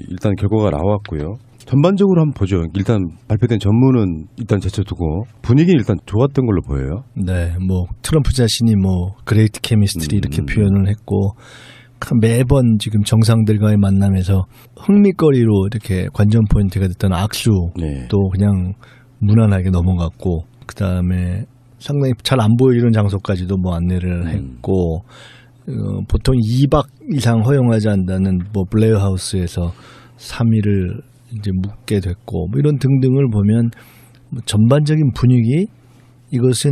일단 결과가 나왔고요. 전반적으로 한번 보죠. 일단 발표된 전문은 일단 제쳐두고 분위기는 일단 좋았던 걸로 보여요. 네, 뭐 트럼프 자신이 뭐 그레이트 케미스트리 이렇게 표현을 했고 매번 지금 정상들과의 만남에서 흥미거리로 이렇게 관전 포인트가 됐던 악수도 네. 그냥 무난하게 넘어갔고 그다음에 상당히 잘 안 보이는 장소까지도 뭐 안내를 했고 보통 2박 이상 허용하지 않는다는 뭐 블레어 하우스에서 3일을 이제 묵게 됐고 뭐 이런 등등을 보면 뭐 전반적인 분위기 이것은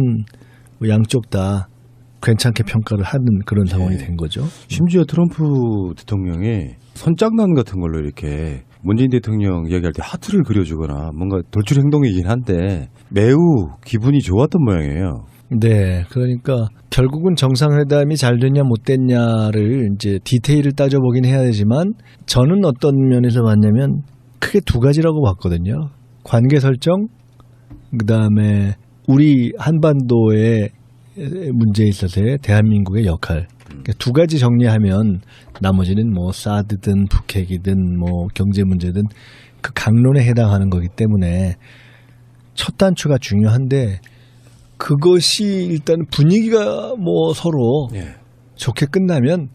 뭐 양쪽 다 괜찮게 평가를 하는 그런 상황이 된 거죠. 심지어 트럼프 대통령의 선장난 같은 걸로 이렇게 문재인 대통령 이야기할 때 하트를 그려주거나 뭔가 돌출 행동이긴 한데 매우 기분이 좋았던 모양이에요. 네, 그러니까 결국은 정상회담이 잘 됐냐 못 됐냐를 이제 디테일을 따져보긴 해야 되지만 저는 어떤 면에서 봤냐면 크게 두 가지라고 봤거든요. 관계 설정, 그다음에 우리 한반도의 문제에 있어서의 대한민국의 역할. 그러니까 두 가지 정리하면 나머지는 뭐 사드든 북핵이든 뭐 경제 문제든 그 강론에 해당하는 거기 때문에 첫 단추가 중요한데 그것이 일단 분위기가 뭐 서로 좋게 끝나면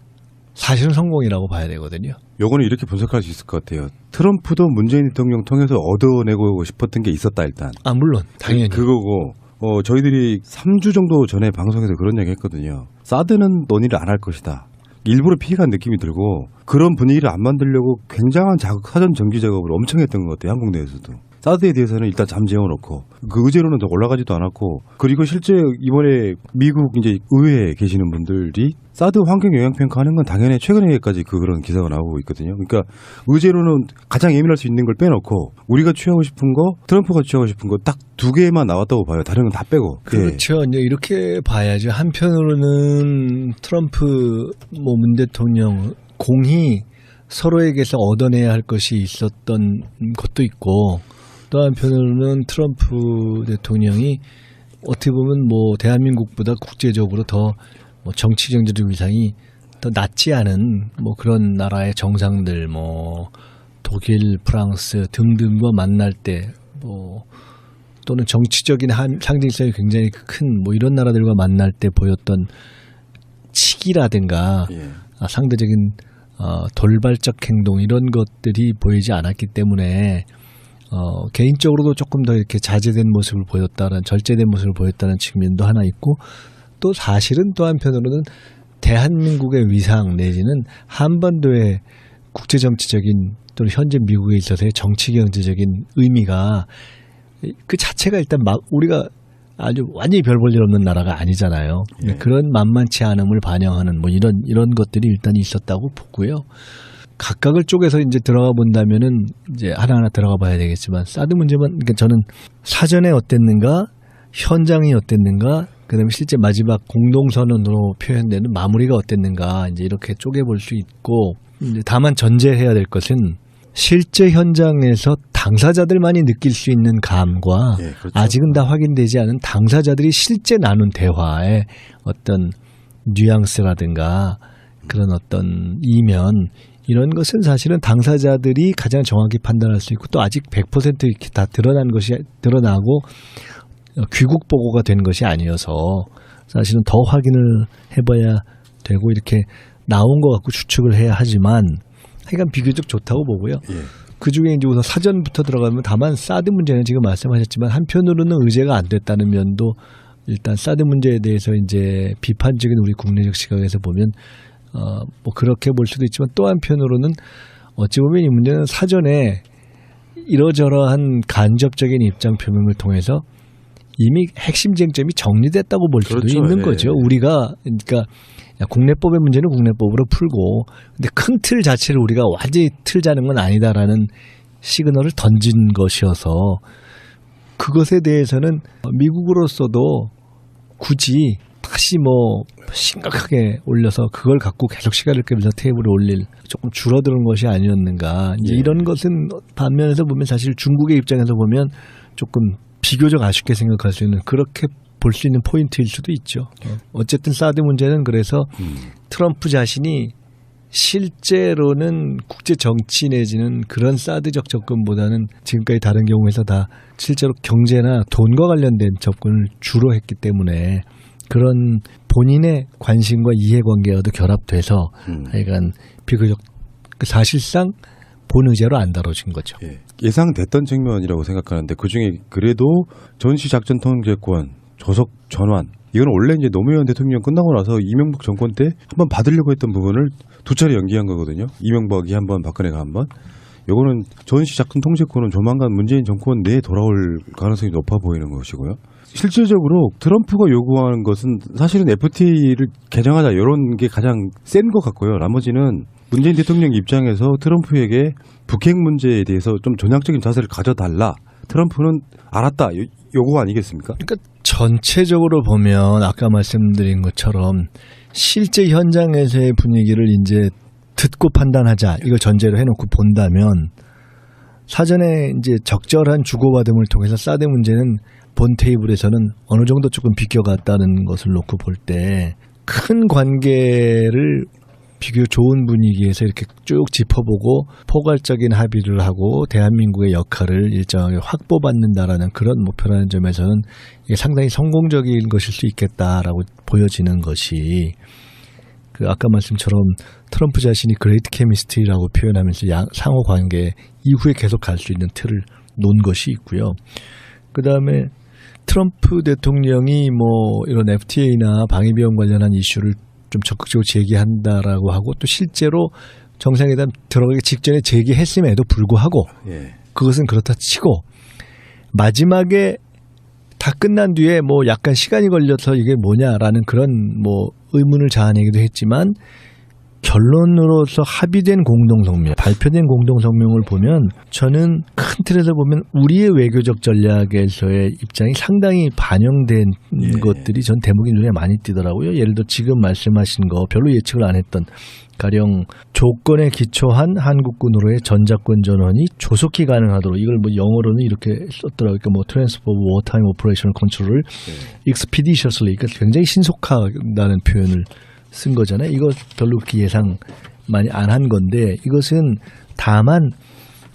사실은 성공이라고 봐야 되거든요. 요거는 이렇게 분석할 수 있을 것 같아요. 트럼프도 문재인 대통령 통해서 얻어내고 싶었던 게 있었다 일단. 물론 당연히. 그거고 저희들이 3주 정도 전에 방송에서 그런 얘기 했거든요. 사드는 논의를 안 할 것이다. 일부러 피해간 느낌이 들고 그런 분위기를 안 만들려고 굉장한 사전 정기 작업을 엄청 했던 것 같아요. 한국 내에서도. 사드에 대해서는 일단 잠재워놓고 그 의제로는 더 올라가지도 않았고 그리고 실제 이번에 미국 이제 의회에 계시는 분들이 사드 환경 영향 평가하는 건 당연히 최근에까지 그런 기사가 나오고 있거든요. 그러니까 의제로는 가장 예민할 수 있는 걸 빼놓고 우리가 취하고 싶은 거, 트럼프가 취하고 싶은 거 딱 두 개만 나왔다고 봐요. 다른 건 다 빼고. 그렇죠. 이제 이렇게 봐야죠. 한편으로는 트럼프 문 대통령 공히 서로에게서 얻어내야 할 것이 있었던 것도 있고 또 한편으로는 트럼프 대통령이 어떻게 보면 뭐 대한민국보다 국제적으로 더 뭐 정치 경제적 위상이 더 낮지 않은 뭐 그런 나라의 정상들 뭐 독일, 프랑스 등등과 만날 때 뭐 또는 정치적인 상징성이 굉장히 큰 뭐 이런 나라들과 만날 때 보였던 치기라든가 상대적인 돌발적 행동 이런 것들이 보이지 않았기 때문에 개인적으로도 조금 더 이렇게 자제된 모습을 보였다는 절제된 모습을 보였다는 측면도 하나 있고 또 사실은 또 한편으로는 대한민국의 위상 내지는 한반도의 국제정치적인 또는 현재 미국에 있어서의 정치경제적인 의미가 그 자체가 일단 우리가 아주 완전히 별 볼 일 없는 나라가 아니잖아요. 그런 만만치 않음을 반영하는 뭐 이런 것들이 일단 있었다고 보고요. 각각을 쪼개서 이제 들어가 본다면은 이제 하나하나 들어가 봐야 되겠지만 사드 문제만 그러니까 저는 사전에 어땠는가, 현장이 어땠는가, 그다음에 실제 마지막 공동선언으로 표현되는 마무리가 어땠는가 이제 이렇게 쪼개 볼 수 있고 이제 다만 전제해야 될 것은 실제 현장에서 당사자들만이 느낄 수 있는 감과 그렇죠. 아직은 다 확인되지 않은 당사자들이 실제 나눈 대화의 어떤 뉘앙스라든가 그런 어떤 이면 이런 것은 사실은 당사자들이 가장 정확히 판단할 수 있고 또 아직 100% 이렇게 다 드러나고 귀국 보고가 된 것이 아니어서 사실은 더 확인을 해봐야 되고 이렇게 나온 것 같고 추측을 해야 하지만 하여간 비교적 좋다고 보고요. 그중에 이제 우선 사전부터 들어가면 다만 사드 문제는 지금 말씀하셨지만 한편으로는 의제가 안 됐다는 면도 일단 사드 문제에 대해서 이제 비판적인 우리 국내적 시각에서 보면 뭐 그렇게 볼 수도 있지만 또 한편으로는 어찌 보면 이 문제는 사전에 이러저러한 간접적인 입장 표명을 통해서 이미 핵심 쟁점이 정리됐다고 볼 수도 그렇죠. 있는 거죠. 우리가 그러니까 국내법의 문제는 국내법으로 풀고 근데 큰 틀 자체를 우리가 완전히 틀자는 건 아니다라는 시그널을 던진 것이어서 그것에 대해서는 미국으로서도 굳이 다시 뭐 심각하게 올려서 그걸 갖고 계속 시간을 끌면서 테이블에 올릴 조금 줄어드는 것이 아니었는가. 이제 이런 것은 반면에서 보면 사실 중국의 입장에서 보면 조금 비교적 아쉽게 생각할 수 있는 그렇게 볼 수 있는 포인트일 수도 있죠. 어쨌든 사드 문제는 그래서 트럼프 자신이 실제로는 국제 정치 내지는 그런 사드적 접근보다는 지금까지 다른 경우에서 다 실제로 경제나 돈과 관련된 접근을 주로 했기 때문에 그런 본인의 관심과 이해관계와도 결합돼서 하여간 비교적 사실상 본 의제로 안 다뤄진 거죠. 예. 예상됐던 측면이라고 생각하는데 그중에 그래도 전시작전 통제권, 조속 전환 이건 원래 이제 노무현 대통령 끝나고 나서 이명박 정권 때 한번 받으려고 했던 부분을 두 차례 연기한 거거든요. 이명박이 한 번, 박근혜가 한 번. 요거는 전시작전 통제권은 조만간 문재인 정권 내에 돌아올 가능성이 높아 보이는 것이고요. 실질적으로 트럼프가 요구하는 것은 사실은 FTA를 개정하자 이런 게 가장 센 것 같고요. 나머지는 문재인 대통령 입장에서 트럼프에게 북핵 문제에 대해서 좀 전향적인 자세를 가져달라. 트럼프는 알았다. 요거 아니겠습니까? 그러니까 전체적으로 보면 아까 말씀드린 것처럼 실제 현장에서의 분위기를 이제 듣고 판단하자 이걸 전제로 해놓고 본다면 사전에 이제 적절한 주고받음을 통해서 사드 문제는 본 테이블에서는 어느 정도 조금 비껴갔다는 것을 놓고 볼 때 큰 관계를 비교적 좋은 분위기에서 이렇게 쭉 짚어보고 포괄적인 합의를 하고 대한민국의 역할을 일정하게 확보받는다라는 그런 목표라는 점에서는 이게 상당히 성공적인 것일 수 있겠다라고 보여지는 것이 그 아까 말씀처럼 트럼프 자신이 그레이트 케미스트리라고 표현하면서 상호 관계 이후에 계속 갈 수 있는 틀을 놓은 것이 있고요. 그다음에 트럼프 대통령이 뭐 이런 FTA나 방위비용 관련한 이슈를 좀 적극적으로 제기한다라고 하고 또 실제로 정상회담 들어가기 직전에 제기했음에도 불구하고 그것은 그렇다 치고 마지막에 다 끝난 뒤에 뭐 약간 시간이 걸려서 이게 뭐냐라는 그런 뭐 의문을 자아내기도 했지만 결론으로서 합의된 공동성명, 발표된 공동성명을 보면 저는 큰 틀에서 보면 우리의 외교적 전략에서의 입장이 상당히 반영된 것들이 전 대목이 눈에 많이 띄더라고요. 예를 들어 지금 말씀하신 거 별로 예측을 안 했던 가령 조건에 기초한 한국군으로의 전작권 전원이 조속히 가능하도록 이걸 뭐 영어로는 이렇게 썼더라고요. 그러니까 뭐 Transfer of Wartime Operational Control을 expeditiously, 그러니까 굉장히 신속하다는 표현을 쓴 거잖아요. 이거 별로 그렇게 예상 많이 안 한 건데 이것은 다만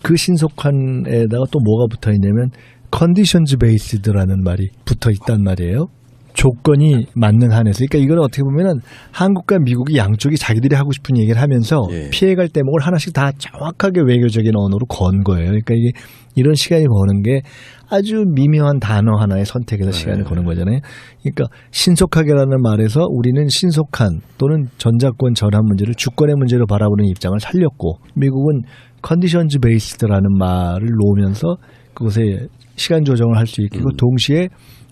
그 신속한에다가 또 뭐가 붙어 있냐면 conditions based라는 말이 붙어 있단 말이에요. 조건이 맞는 한에서. 그러니까 이건 어떻게 보면은 한국과 미국이 양쪽이 자기들이 하고 싶은 얘기를 하면서 피해갈 대목을 하나씩 다 정확하게 외교적인 언어로 건 거예요. 그러니까 이게 이런 시간이 버는 게 아주 미묘한 단어 하나의 선택에서 시간을 거는 거잖아요. 그러니까 신속하게라는 말에서 우리는 신속한 또는 전작권 전환 문제를 주권의 문제로 바라보는 입장을 살렸고 미국은 컨디션즈 베이스드라는 말을 놓으면서 그것에 시간 조정을 할 수 있고 동시에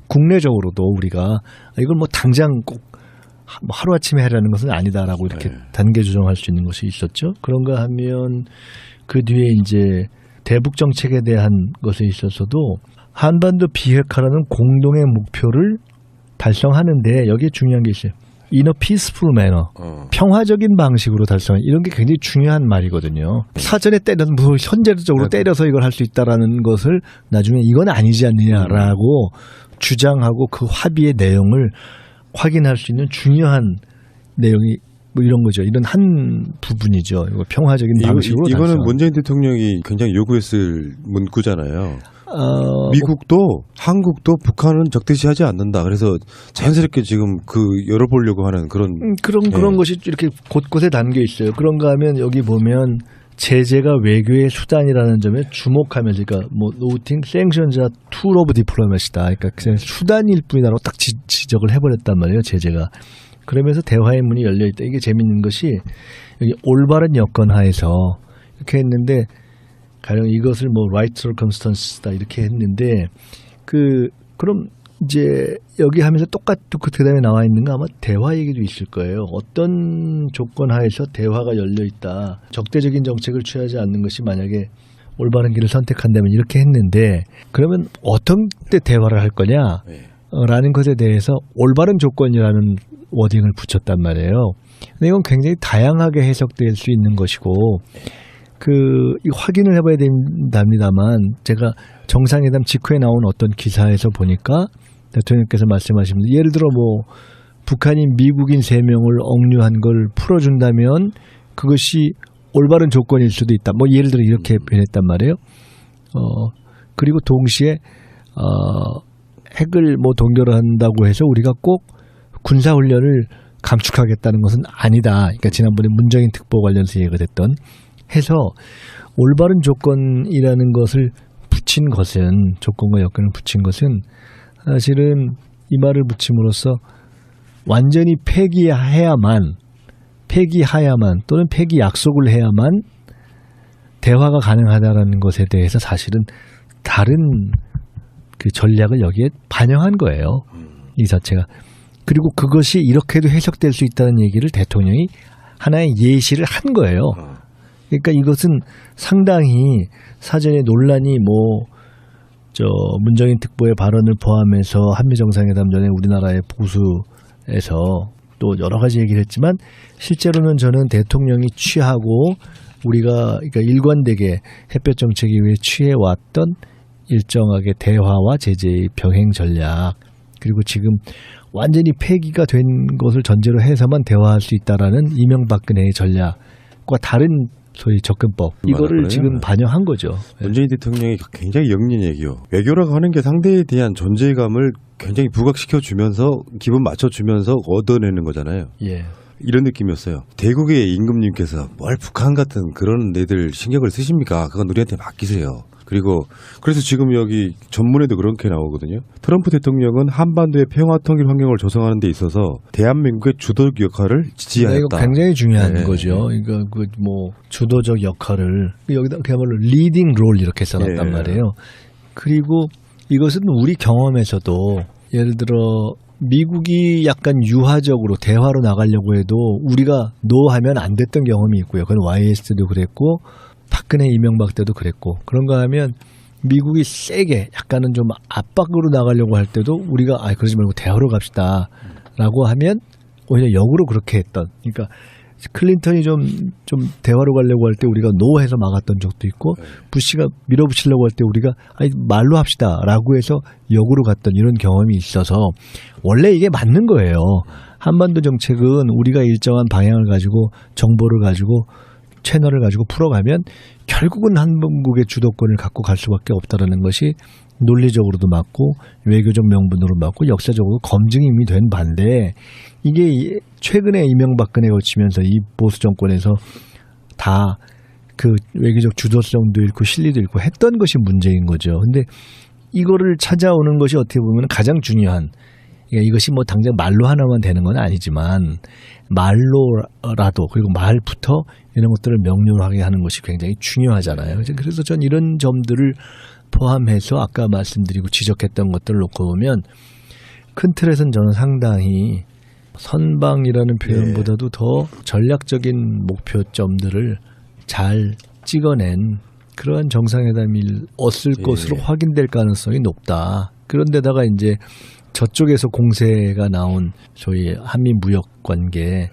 국내적으로도 우리가 이걸 뭐 당장 꼭 하루아침에 하려는 것은 아니다라고 이렇게 단계 조정할 수 있는 것이 있었죠. 그런가 하면 그 뒤에 이제 대북 정책에 대한 것에 있어서도 한반도 비핵화라는 공동의 목표를 달성하는데 여기에 중요한 게 있어요. In a peaceful manner. 평화적인 방식으로 달성하는 이런 게 굉장히 중요한 말이거든요. 사전에 때려서 뭐 현재적으로 때려서 이걸 할 수 있다라는 것을 나중에 이건 아니지 않느냐라고 주장하고 그 합의의 내용을 확인할 수 있는 중요한 내용이 뭐 이런 거죠. 이런 한 부분이죠. 이거 평화적인 방식으로 이거는 문재인 대통령이 굉장히 요구했을 문구잖아요. 미국도 한국도 북한은 적대시하지 않는다. 그래서 자연스럽게 지금 그 열어보려고 하는 그런 것이 이렇게 곳곳에 담겨 있어요. 그런가 하면 여기 보면 제재가 외교의 수단이라는 점에 주목하면서 그러니까 뭐 noting sanctions are tool of diplomacy다. 그러니까 그냥 수단일 뿐이다라고 딱 지적을 해버렸단 말이에요. 제재가. 그러면서 대화의 문이 열려 있다. 이게 재밌는 것이 여기 올바른 여건 하에서 이렇게 했는데 가령 이것을 뭐 right circumstances다 이렇게 했는데 그럼 이제 여기 하면서 똑같이 그 다음에 나와 있는 거 아마 대화 얘기도 있을 거예요. 어떤 조건 하에서 대화가 열려 있다. 적대적인 정책을 취하지 않는 것이 만약에 올바른 길을 선택한다면 이렇게 했는데 그러면 어떤 때 대화를 할 거냐? 라는 것에 대해서 올바른 조건이라는 워딩을 붙였단 말이에요. 근데 이건 굉장히 다양하게 해석될 수 있는 것이고 이 확인을 해봐야 된답니다만 제가 정상회담 직후에 나온 어떤 기사에서 보니까 대통령께서 말씀하시면서 예를 들어 뭐 북한이 미국인 3명을 억류한 걸 풀어준다면 그것이 올바른 조건일 수도 있다. 뭐 예를 들어 이렇게 변했단 말이에요. 그리고 동시에 핵을 뭐 동결을 한다고 해서 우리가 꼭 군사 훈련을 감축하겠다는 것은 아니다. 그러니까 지난번에 문정인 특보 관련해서 얘기가 됐던 해서 올바른 조건이라는 것을 붙인 것은 조건과 여건을 붙인 것은 사실은 이 말을 붙임으로써 완전히 폐기하야만 또는 폐기 약속을 해야만 대화가 가능하다라는 것에 대해서 사실은 다른 그 전략을 여기에 반영한 거예요. 이 자체가. 그리고 그것이 이렇게도 해석될 수 있다는 얘기를 대통령이 하나의 예시를 한 거예요. 그러니까 이것은 상당히 사전에 논란이 문정인 특보의 발언을 포함해서 한미 정상회담 전에 우리나라의 보수에서 또 여러 가지 얘기를 했지만 실제로는 저는 대통령이 취하고 우리가 그러니까 일관되게 햇볕 정책 이후에 취해왔던 일정하게 대화와 제재의 병행 전략 그리고 지금 완전히 폐기가 된 것을 전제로 해서만 대화할 수 있다라는 이명박근혜의 전략과 다른 소위 접근법 이거를 맞아요. 지금 반영한 거죠. 문재인 대통령이 굉장히 영린 얘기요. 외교라고 하는 게 상대에 대한 존재감을 굉장히 부각시켜주면서 기분 맞춰주면서 얻어내는 거잖아요. 예. 이런 느낌이었어요. 대국의 임금님께서 뭘 북한 같은 그런 애들 신경을 쓰십니까? 그건 우리한테 맡기세요. 그리고 그래서 지금 여기 전문에도 그렇게 나오거든요. 트럼프 대통령은 한반도의 평화 통일 환경을 조성하는 데 있어서 대한민국의 주도적 역할을 지지하였다. 이거 굉장히 중요한 네. 거죠. 이거 주도적 역할을 여기다 그야말로 리딩 롤 이렇게 써놨단 네. 말이에요. 그리고 이것은 우리 경험에서도 예를 들어 미국이 약간 유화적으로 대화로 나가려고 해도 우리가 노하면 안 됐던 경험이 있고요. 그건 YS 때도 그랬고 박근혜 이명박 때도 그랬고 그런가 하면 미국이 세게 약간은 좀 압박으로 나가려고 할 때도 우리가 그러지 말고 대화로 갑시다 라고 하면 오히려 역으로 그렇게 했던 그러니까 클린턴이 좀 대화로 가려고 할 때 우리가 노해서 막았던 적도 있고 부시가 밀어붙이려고 할 때 우리가 말로 합시다 라고 해서 역으로 갔던 이런 경험이 있어서 원래 이게 맞는 거예요. 한반도 정책은 우리가 일정한 방향을 가지고 정보를 가지고 채널을 가지고 풀어가면 결국은 한국의 주도권을 갖고 갈 수밖에 없다는 것이 논리적으로도 맞고 외교적 명분으로 맞고 역사적으로 검증이 이미 된 반대 이게 최근에 이명박근혜 거치면서 이 보수 정권에서 다 그 외교적 주도성도 잃고 실리도 잃고 했던 것이 문제인 거죠. 근데 이거를 찾아오는 것이 어떻게 보면 가장 중요한 그러니까 이것이 당장 말로 하나만 되는 건 아니지만 말로라도 그리고 말부터 이런 것들을 명료하게 하는 것이 굉장히 중요하잖아요. 그래서 전 이런 점들을 포함해서 아까 말씀드리고 지적했던 것들을 놓고 보면 큰 틀에서는 저는 상당히 선방이라는 표현보다도 더 전략적인 목표점들을 잘 찍어낸 그러한 정상회담이었을 것으로 확인될 가능성이 높다. 그런데다가 이제 저쪽에서 공세가 나온 소위 한미 무역 관계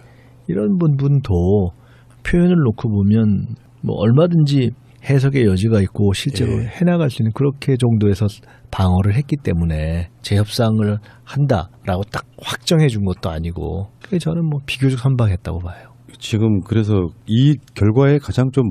이런 부분도 표현을 놓고 보면 얼마든지 해석의 여지가 있고 실제로 해나갈 수 있는 그렇게 정도에서 방어를 했기 때문에 재협상을 한다라고 딱 확정해 준 것도 아니고 그게 저는 비교적 선방했다고 봐요. 지금 그래서 이 결과에 가장 좀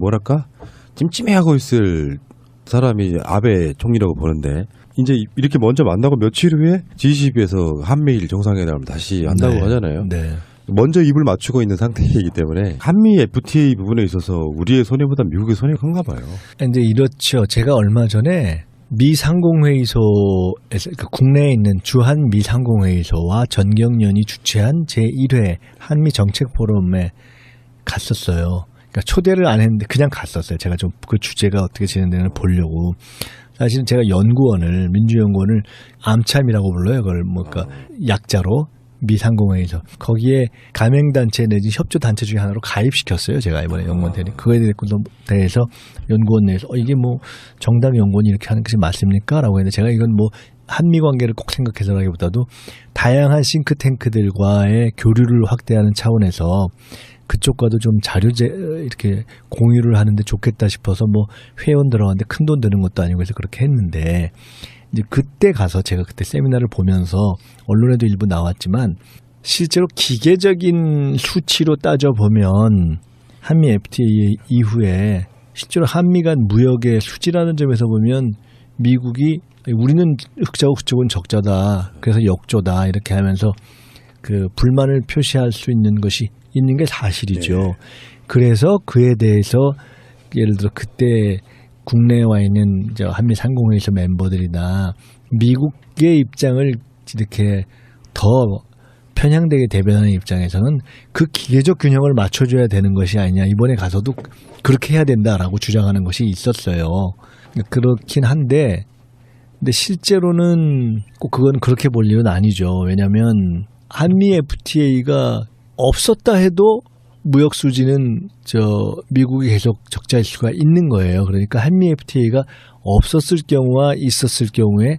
찜찜해하고 있을 사람이 아베 총리라고 보는데 이제 이렇게 먼저 만나고 며칠 후에 G20에서 한미일 정상회담을 다시 한다고 하잖아요. 네. 먼저 입을 맞추고 있는 상태이기 때문에 한미 FTA 부분에 있어서 우리의 손해보다 미국의 손해가 큰가 봐요. 이제 이렇죠. 제가 얼마 전에 미 상공회의소에서 국내에 있는 주한 미 상공회의소와 전경련이 주최한 제1회 한미 정책 포럼에 갔었어요. 그러니까 초대를 안 했는데 그냥 갔었어요. 제가 좀 그 주제가 어떻게 진행되는지 보려고. 사실은 제가 민주연구원을 암참이라고 불러요. 그걸 그러니까 약자로 미 상공회의소 거기에 가맹단체 내지 협조단체 중에 하나로 가입시켰어요. 제가 이번에 연구원 대리 그거에 대해서 연구원 내에서 이게 정당 연구원이 이렇게 하는 것이 맞습니까? 라고 했는데 제가 이건 한미 관계를 꼭 생각해서라기보다도 다양한 싱크탱크들과의 교류를 확대하는 차원에서 그쪽과도 좀 자료제 이렇게 공유를 하는데 좋겠다 싶어서 회원 들어갔는데 큰 돈 드는 것도 아니고 해서 그렇게 했는데 이제 그때 가서 제가 그때 세미나를 보면서 언론에도 일부 나왔지만 실제로 기계적인 수치로 따져보면 한미 FTA 이후에 실제로 한미 간 무역의 수지라는 점에서 보면 미국이 우리는 흑자고 그쪽은 적자다. 그래서 역조다. 이렇게 하면서 그 불만을 표시할 수 있는 것이 있는 게 사실이죠. 네. 그래서 그에 대해서 예를 들어 그때 국내에 와 있는 저 한미 상공회의소 멤버들이나 미국의 입장을 이렇게 더 편향되게 대변하는 입장에서는 그 기계적 균형을 맞춰줘야 되는 것이 아니냐. 이번에 가서도 그렇게 해야 된다라고 주장하는 것이 있었어요. 그렇긴 한데 근데 실제로는 꼭 그건 그렇게 볼 일은 아니죠. 왜냐하면 한미 FTA가 없었다 해도 무역 수지는 미국이 계속 적자일 수가 있는 거예요. 그러니까 한미 FTA가 없었을 경우와 있었을 경우에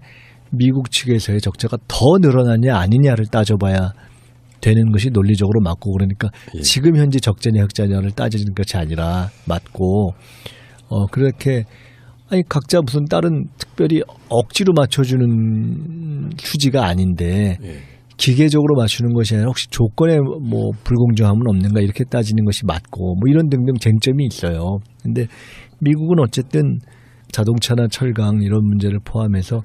미국 측에서의 적자가 더 늘어나냐 아니냐를 따져봐야 되는 것이 논리적으로 맞고 그러니까 예. 지금 현재 적자냐 흑자냐를 따지는 것이 아니라 맞고 그렇게 아니 각자 무슨 다른 특별히 억지로 맞춰주는 수지가 아닌데 예. 기계적으로 맞추는 것이 아니라 혹시 조건에 뭐 불공정함은 없는가 이렇게 따지는 것이 맞고 뭐 이런 등등 쟁점이 있어요. 근데 미국은 어쨌든 자동차나 철강 이런 문제를 포함해서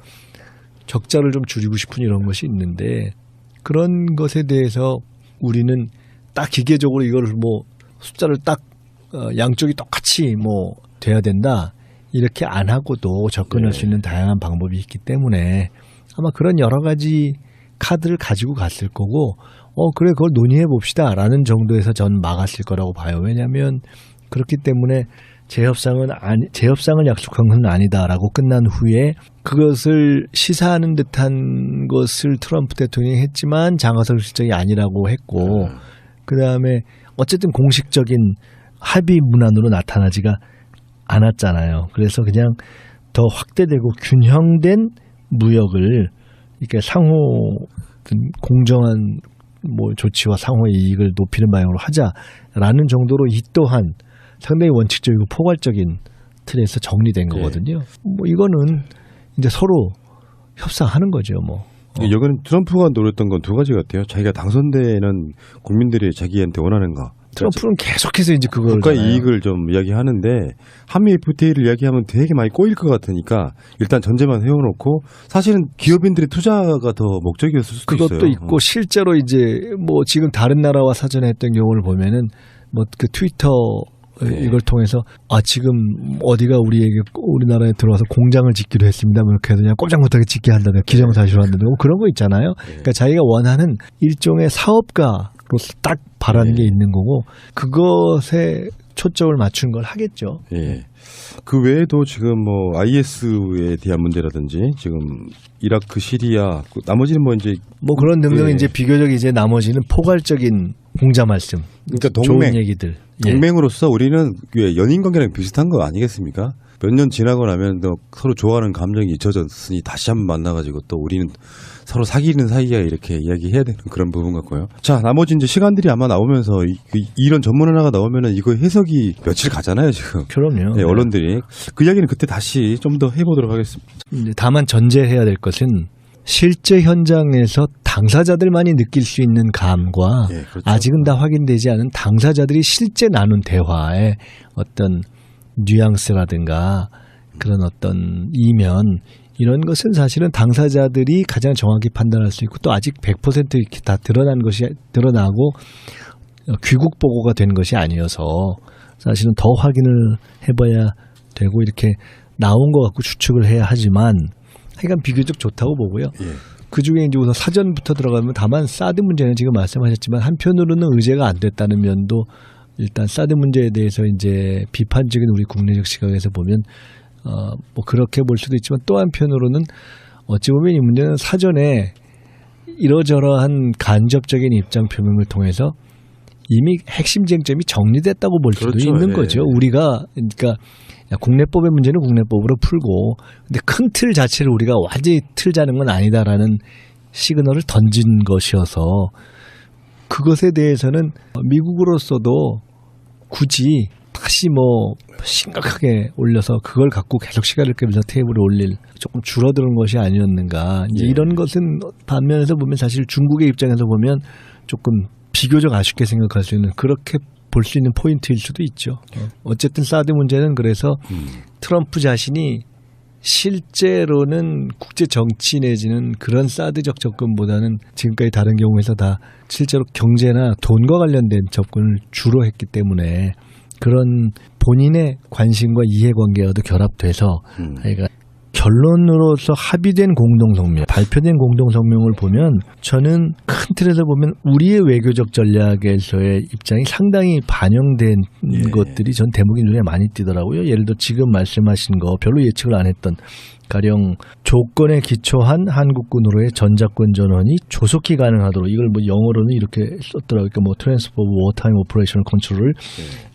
적자를 좀 줄이고 싶은 이런 것이 있는데 그런 것에 대해서 우리는 딱 기계적으로 이걸 뭐 숫자를 딱 양쪽이 똑같이 뭐 돼야 된다 이렇게 안 하고도 접근할 수 있는 다양한 방법이 있기 때문에 아마 그런 여러 가지 카드를 가지고 갔을 거고 그래 그걸 논의해 봅시다라는 정도에서 전 막았을 거라고 봐요. 왜냐하면 그렇기 때문에 재협상을 약속한 건 아니다라고 끝난 후에 그것을 시사하는 듯한 것을 트럼프 대통령이 했지만 장하석 실장이 아니라고 했고 그다음에 어쨌든 공식적인 합의 문안으로 나타나지가 않았잖아요. 그래서 그냥 더 확대되고 균형된 무역을 이렇게 상호 공정한 뭐 조치와 상호의 이익을 높이는 방향으로 하자라는 정도로 이 또한 상당히 원칙적이고 포괄적인 틀에서 정리된 거거든요. 뭐 이거는 이제 서로 협상하는 거죠. 뭐. 여기는 트럼프가 노렸던 건 두 가지 같아요. 자기가 당선되는 국민들이 자기한테 원하는 거. 트럼프는 계속해서 이제 그걸 국가 이익을 좀 이야기하는데 한미 FTA를 이야기하면 되게 많이 꼬일 것 같으니까 일단 전제만 세워놓고 사실은 기업인들의 투자가 더 목적이었을 수도 있어요. 그것도 있고 실제로 이제 뭐 지금 다른 나라와 사전에 했던 경우를 보면은 뭐 그 트위터 이걸 통해서 지금 어디가 우리나라에 들어와서 공장을 짓기로 했습니다. 뭐 이렇게 해서 그냥 꼼짝 못하게 짓게 한다든가 기정사실로 한다든가 뭐 그런 거 있잖아요. 그러니까 자기가 원하는 일종의 사업가로서 딱 바라는 게 있는 거고 그것에 초점을 맞춘 걸 하겠죠. 예. 그 외에도 지금 뭐 IS에 대한 문제라든지 지금 이라크, 시리아, 나머지는 뭐 이제 뭐 그런 등등 이제 비교적 이제 나머지는 포괄적인 공자 말씀. 그러니까 좋은 얘기들. 동맹으로서 우리는 연인 관계랑 비슷한 거 아니겠습니까? 몇 년 지나고 나면 또 서로 좋아하는 감정이 잊혀졌으니 다시 한번 만나가지고 또 우리는 서로 사귀는 사이야 이렇게 이야기해야 되는 그런 부분 같고요. 자, 나머지 이제 시간들이 아마 나오면서 이런 전문 하나가 나오면은 이거 해석이 며칠 가잖아요 지금. 그럼요. 네, 언론들이 그 이야기는 그때 다시 좀 더 해보도록 하겠습니다. 다만 전제해야 될 것은 실제 현장에서 당사자들만이 느낄 수 있는 감과 그렇죠. 아직은 다 확인되지 않은 당사자들이 실제 나눈 대화의 어떤 뉘앙스라든가 그런 어떤 이면 이런 것은 사실은 당사자들이 가장 정확히 판단할 수 있고 또 아직 100% 이렇게 다 드러나고 귀국 보고가 된 것이 아니어서 사실은 더 확인을 해봐야 되고 이렇게 나온 것 같고 추측을 해야 하지만 하여간 비교적 좋다고 보고요. 그 중에 이제 우선 사전부터 들어가면 다만 사드 문제는 지금 말씀하셨지만 한편으로는 의제가 안 됐다는 면도 일단 사드 문제에 대해서 이제 비판적인 우리 국내적 시각에서 보면 뭐 그렇게 볼 수도 있지만 또 한편으로는 어찌 보면 이 문제는 사전에 이러저러한 간접적인 입장 표명을 통해서 이미 핵심 쟁점이 정리됐다고 볼 수도 있는 거죠. 우리가 그러니까 국내법의 문제는 국내법으로 풀고 근데 큰 틀 자체를 우리가 완전히 틀자는 건 아니다라는 시그널을 던진 것이어서 그것에 대해서는 미국으로서도 굳이 다시 뭐 심각하게 올려서 그걸 갖고 계속 시간을 끌면서 테이블에 올릴 조금 줄어드는 것이 아니었는가. 이제 이런 것은 반면에서 보면 사실 중국의 입장에서 보면 조금 비교적 아쉽게 생각할 수 있는 그렇게 볼 수 있는 포인트일 수도 있죠. 어쨌든 사드 문제는 그래서 트럼프 자신이 실제로는 국제 정치 내지는 그런 사드적 접근보다는 지금까지 다른 경우에서 다 실제로 경제나 돈과 관련된 접근을 주로 했기 때문에 그런 본인의 관심과 이해관계와도 결합돼서 그러니까 결론으로서 합의된 공동성명, 발표된 공동성명을 보면 저는 큰 틀에서 보면 우리의 외교적 전략에서의 입장이 상당히 반영된 것들이 전 대목이 눈에 많이 띄더라고요. 예를 들어 지금 말씀하신 거 별로 예측을 안 했던 가령 조건에 기초한 한국군으로의 전작권 전원이 조속히 가능하도록 이걸 뭐 영어로는 이렇게 썼더라고요. 그러니까 뭐 Transfer of Wartime Operational Control을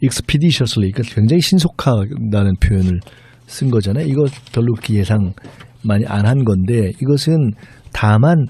expeditiously, 그러니까 굉장히 신속하다는 표현을 쓴 거잖아요. 이거 별로 그렇게 예상 많이 안 한 건데 이것은 다만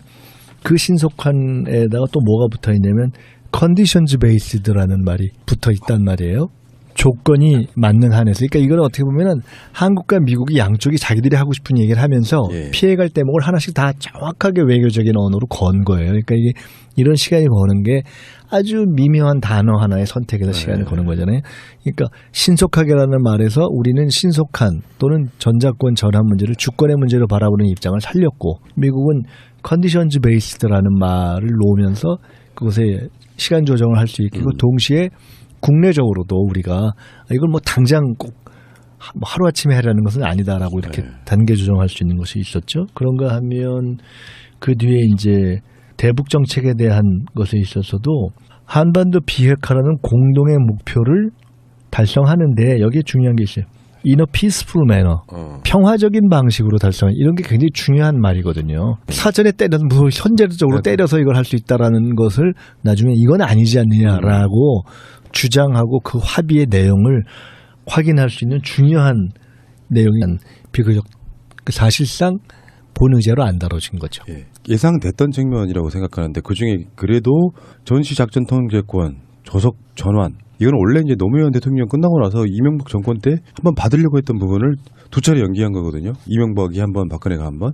그 신속한에다가 또 뭐가 붙어 있냐면 conditions based라는 말이 붙어 있단 말이에요. 조건이 맞는 한에서. 그러니까 이걸 어떻게 보면은 한국과 미국이 양쪽이 자기들이 하고 싶은 얘기를 하면서 피해갈 대목을 하나씩 다 정확하게 외교적인 언어로 건 거예요. 그러니까 이게 이런 시간이 버는 게 아주 미묘한 단어 하나의 선택에서 시간을 거는 거잖아요. 그러니까 신속하게라는 말에서 우리는 신속한 또는 전작권 전환 문제를 주권의 문제로 바라보는 입장을 살렸고 미국은 컨디션즈 베이스드라는 말을 놓으면서 그것에 시간 조정을 할 수 있고 동시에 국내적으로도 우리가 이걸 뭐 당장 꼭 하루아침에 하려는 것은 아니다라고 이렇게 단계 조정할 수 있는 것이 있었죠. 그런가 하면 그 뒤에 이제 대북 정책에 대한 것에 있어서도 한반도 비핵화라는 공동의 목표를 달성하는데 여기에 중요한 게 있어요. In a peaceful manner. 평화적인 방식으로 달성. 이런 게 굉장히 중요한 말이거든요. 사전에 때려서 뭐 현재적으로 때려서 이걸 할 수 있다라는 것을 나중에 이건 아니지 않느냐라고 주장하고 그 합의의 내용을 확인할 수 있는 중요한 내용이 비교적 사실상 본 의제로 안 다뤄진 거죠. 예상됐던 측면이라고 생각하는데 그중에 그래도 전시작전 통제권, 조속 전환 이건 원래 이제 노무현 대통령 끝나고 나서 이명박 정권 때 한번 받으려고 했던 부분을 두 차례 연기한 거거든요. 이명박이 한 번, 박근혜가 한 번.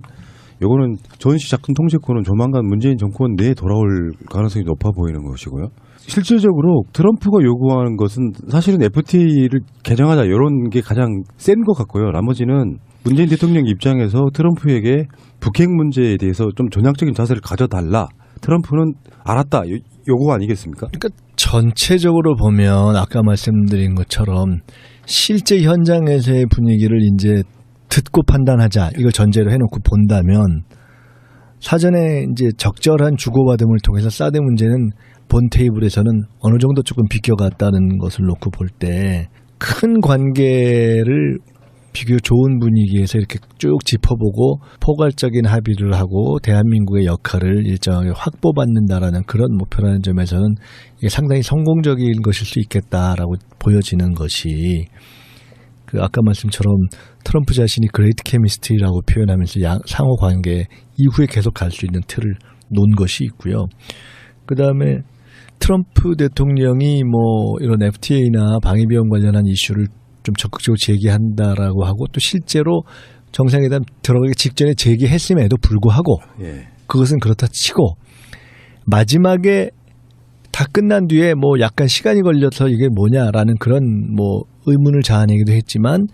요거는 전시작전 통제권은 조만간 문재인 정권 내에 돌아올 가능성이 높아 보이는 것이고요. 실질적으로 트럼프가 요구하는 것은 사실은 FTA를 개정하자 이런 게 가장 센 것 같고요. 나머지는 문재인 대통령 입장에서 트럼프에게 북핵 문제에 대해서 좀 전향적인 자세를 가져달라. 트럼프는 알았다. 요거 아니겠습니까? 그러니까 전체적으로 보면 아까 말씀드린 것처럼 실제 현장에서의 분위기를 이제 듣고 판단하자. 이걸 전제로 해놓고 본다면 사전에 이제 적절한 주고받음을 통해서 사드 문제는 본 테이블에서는 어느 정도 조금 비껴갔다는 것을 놓고 볼 때 큰 관계를 비교 좋은 분위기에서 이렇게 쭉 짚어보고 포괄적인 합의를 하고 대한민국의 역할을 일정하게 확보받는다라는 그런 목표라는 점에서는 이게 상당히 성공적인 것일 수 있겠다라고 보여지는 것이 그 아까 말씀처럼 트럼프 자신이 그레이트 케미스트리라고 표현하면서 상호 관계 이후에 계속 갈 수 있는 틀을 놓은 것이 있고요. 그다음에 트럼프 대통령이 뭐 이런 FTA나 방위비용 관련한 이슈를 좀 적극적으로 제기한다라고 하고 또 실제로 정상회담 들어가기 직전에 제기했음에도 불구하고 그것은 그렇다 치고 마지막에 다 끝난 뒤에 뭐 약간 시간이 걸려서 이게 뭐냐라는 그런 뭐 의문을 자아내기도 했지만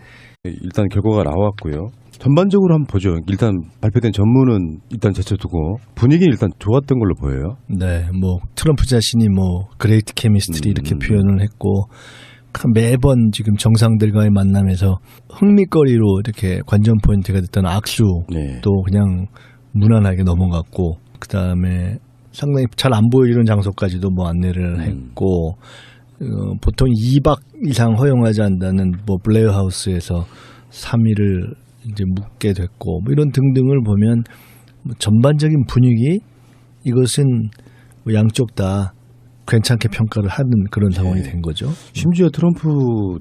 일단 결과가 나왔고요. 전반적으로 한번 보죠. 일단 발표된 전문은 일단 제쳐두고 분위기는 일단 좋았던 걸로 보여요. 네, 뭐 트럼프 자신이 뭐 그레이트 케미스트리 이렇게 표현을 했고 매번 지금 정상들과의 만남에서 흥미거리로 이렇게 관전 포인트가 됐던 악수도 그냥 무난하게 넘어갔고 그다음에 상당히 잘 안 보이는 장소까지도 뭐 안내를 했고 보통 2박 이상 허용하지 않는다는 뭐 블레어 하우스에서 3일을 이제 묵게 됐고 뭐 이런 등등을 보면 뭐 전반적인 분위기 이것은 뭐 양쪽 다 괜찮게 평가를 하는 그런 상황이 된 거죠. 심지어 트럼프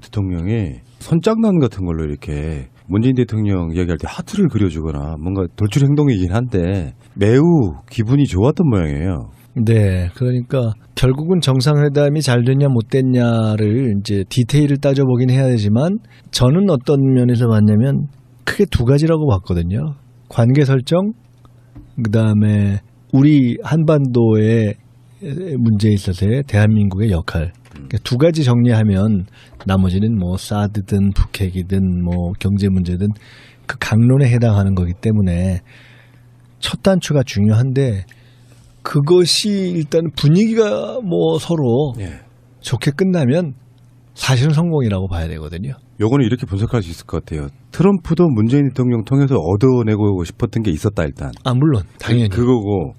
대통령의 선장난 같은 걸로 이렇게 문재인 대통령 이야기할 때 하트를 그려주거나 뭔가 돌출 행동이긴 한데 매우 기분이 좋았던 모양이에요. 네, 그러니까 결국은 정상회담이 잘 됐냐 못 됐냐를 이제 디테일을 따져보긴 해야 되지만 저는 어떤 면에서 봤냐면 크게 두 가지라고 봤거든요. 관계 설정, 그다음에 우리 한반도의 문제에 있어서의 대한민국의 역할. 그러니까 두 가지 정리하면 나머지는 뭐 사드든 북핵이든 뭐 경제 문제든 그 강론에 해당하는 거기 때문에 첫 단추가 중요한데 그것이 일단 분위기가 뭐 서로 예. 좋게 끝나면 사실은 성공이라고 봐야 되거든요. 요거는 이렇게 분석할 수 있을 것 같아요. 트럼프도 문재인 대통령 통해서 얻어내고 싶었던 게 있었다 일단. 아 물론 당연히 그거고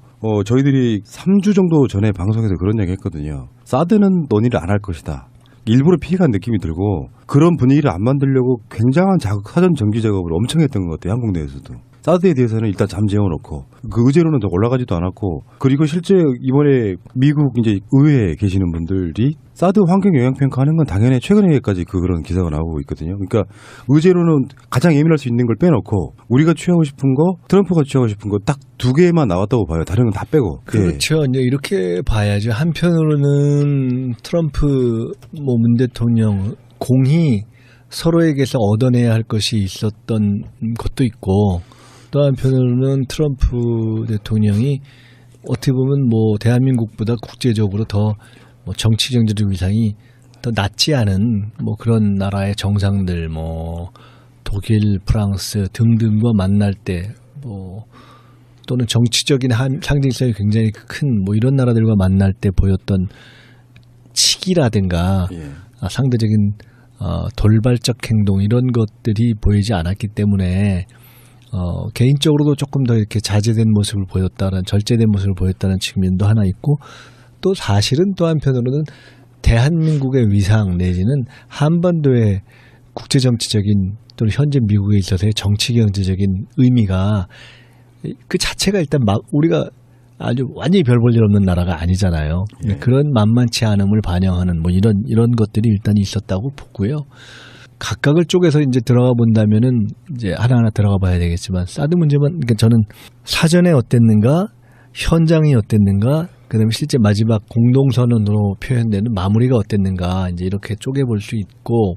저희들이 3주 정도 전에 방송에서 그런 얘기 했거든요. 사드는 논의를 안 할 것이다. 일부러 피해간 느낌이 들고 그런 분위기를 안 만들려고 굉장한 사전 정기 작업을 엄청 했던 것 같아요. 한국 내에서도. 사드에 대해서는 일단 잠재워놓고 그 의제로는 더 올라가지도 않았고 그리고 실제 이번에 미국 이제 의회에 계시는 분들이 사드 환경 영향 평가하는 건 당연히 최근에까지 그런 기사가 나오고 있거든요. 그러니까 의제로는 가장 예민할 수 있는 걸 빼놓고 우리가 취하고 싶은 거, 트럼프가 취하고 싶은 거 딱 두 개만 나왔다고 봐요. 다른 건 다 빼고. 그렇죠. 이제 이렇게 봐야죠. 한편으로는 트럼프 문 대통령 공히 서로에게서 얻어내야 할 것이 있었던 것도 있고 또 한편으로는 트럼프 대통령이 어떻게 보면 뭐 대한민국보다 국제적으로 더 뭐 정치 경제적 위상이 더 낮지 않은 뭐 그런 나라의 정상들 뭐 독일, 프랑스 등등과 만날 때 뭐 또는 정치적인 상징성이 굉장히 큰 뭐 이런 나라들과 만날 때 보였던 치기라든가 예. 상대적인 돌발적 행동 이런 것들이 보이지 않았기 때문에 개인적으로도 조금 더 이렇게 자제된 모습을 보였다는 절제된 모습을 보였다는 측면도 하나 있고 또 사실은 또 한편으로는 대한민국의 위상 내지는 한반도의 국제정치적인 또는 현재 미국에 있어서의 정치경제적인 의미가 그 자체가 일단 우리가 아주 완전히 별 볼 일 없는 나라가 아니잖아요. 예. 그런 만만치 않음을 반영하는 뭐 이런 것들이 일단 있었다고 보고요. 각각을 쪼개서 이제 들어가 본다면은 이제 하나하나 들어가 봐야 되겠지만 사드 문제만 그러니까 저는 사전에 어땠는가, 현장이 어땠는가, 그다음에 실제 마지막 공동선언으로 표현되는 마무리가 어땠는가 이제 이렇게 쪼개 볼 수 있고